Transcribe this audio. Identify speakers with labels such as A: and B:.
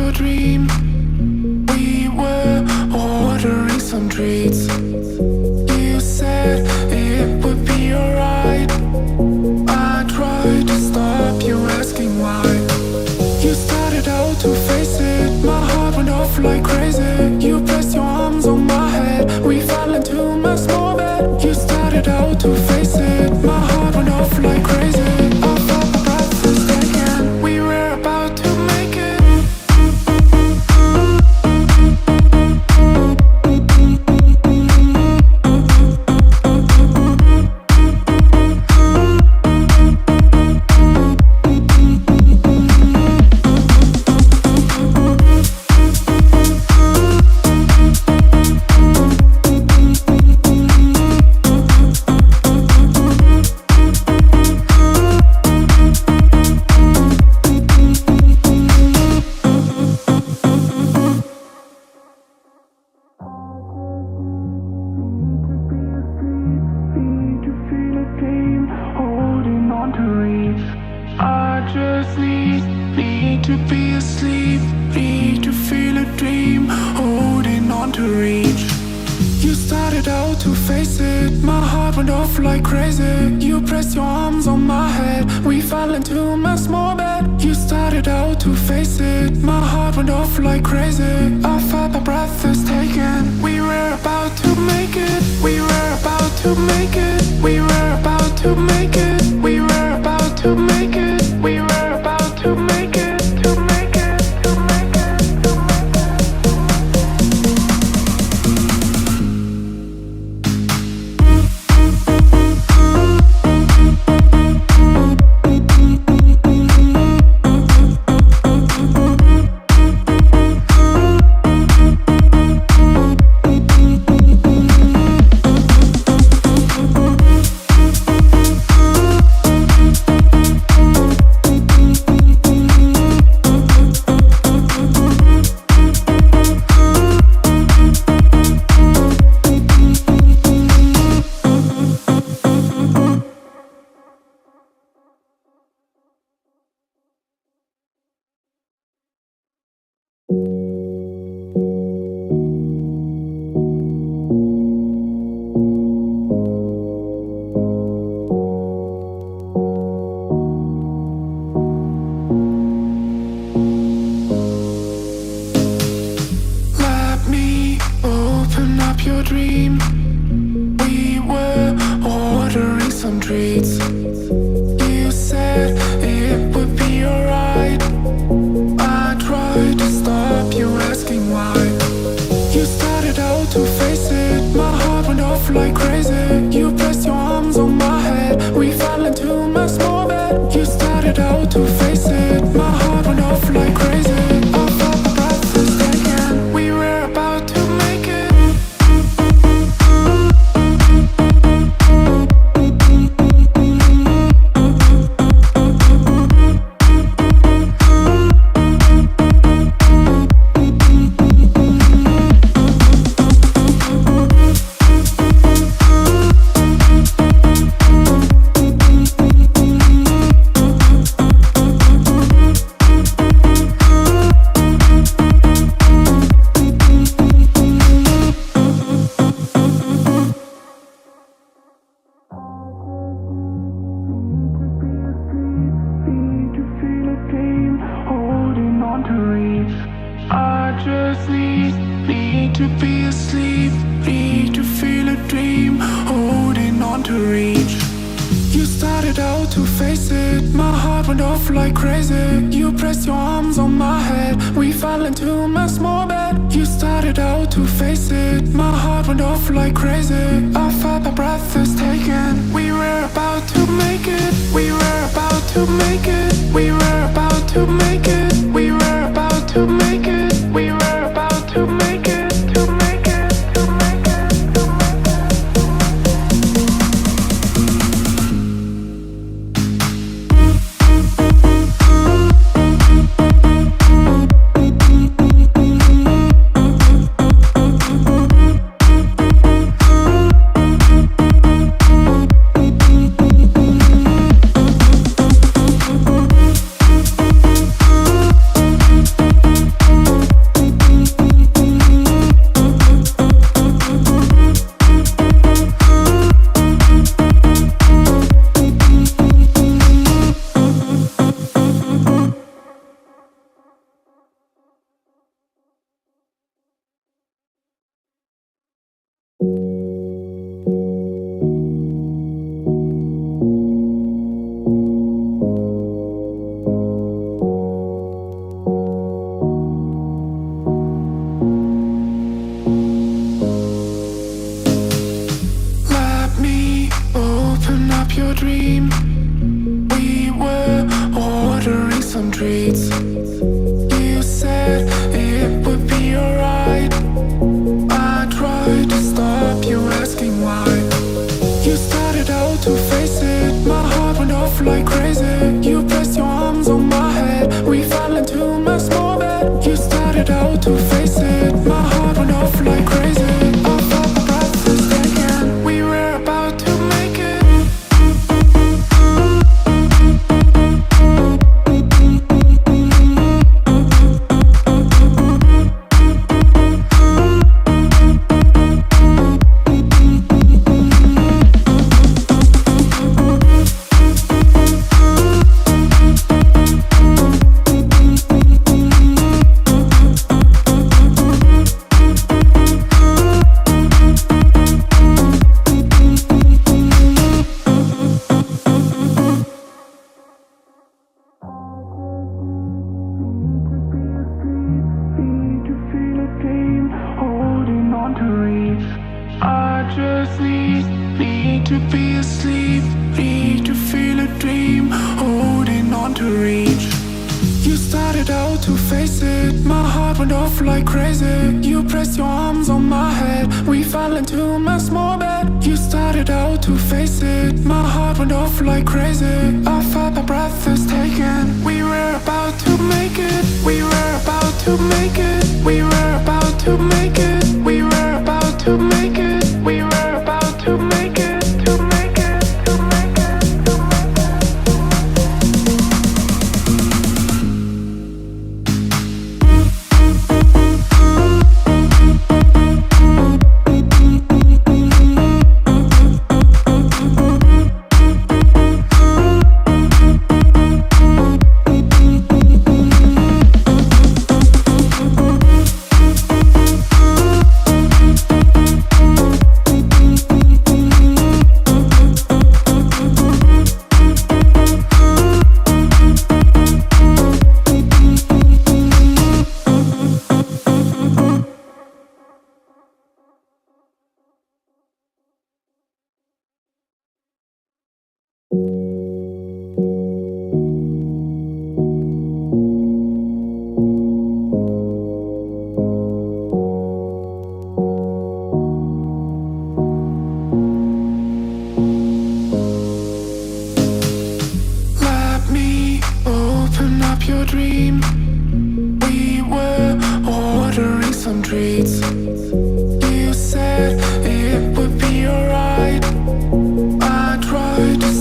A: your dream. We were ordering some treats. You said it would be alright. I tried to stop you, asking why. You started out to face it. My heart went off like crazy. You pressed your arms on my head. We fell into my small bed. You started out to face it. My heart went off like crazy. I felt my breath was taken. We were about to make it. Need to be asleep, need to feel a dream, holding on to reach. You started out to face it. My heart went off like crazy. You pressed your arms on my head. We fell into my small bed. You started out to face it. My heart went off like crazy. I felt my breath was taken. We were about to make it. We were about to make it. We were about to make it. We were about to make it. We were about to make it. To make it. To make it. To make your dream. We were ordering some treats. You said it would be alright. I tried to stop you, asking why. You started out to face it. My heart went off like crazy. You pressed your arms on my head. We fell into my small bed. You started out to face it. My heart went off like crazy. I felt my breath was taken. We were about to make it. Need to be asleep, need to feel a dream, holding on to reach. You started out to face it. My heart went off like crazy. You pressed your arms on my head. We fell into my small bed. You started out to face it. My heart went off like crazy. I felt my breath was taken. We were about to make it. We were about to make it. We were about to make it. We were about to make it. We were about to make it. To make it. To make it. To make it. 'Cause streets. You said it would be alright. I tried to stop you asking why. You started out to face it. My heart went off like crazy. You pressed your arms on my head. We fell into my small bed. You started out to face it. My heart went off like crazy. I felt my breath was taken. We were about to make it. I just need to be asleep, need to feel a dream, holding on to reach. You started out to face it, my heart went off like crazy. You pressed your arms on my head, we fell into my small bed. You started out to face it, my heart went off like crazy. I felt my breath was taken. We were about to make it, we were about to make it, we were about to make it, we were about to make it, we were about to make it, to make it, to make it, to make your dream. We were ordering some treats. You said it would be alright. I tried to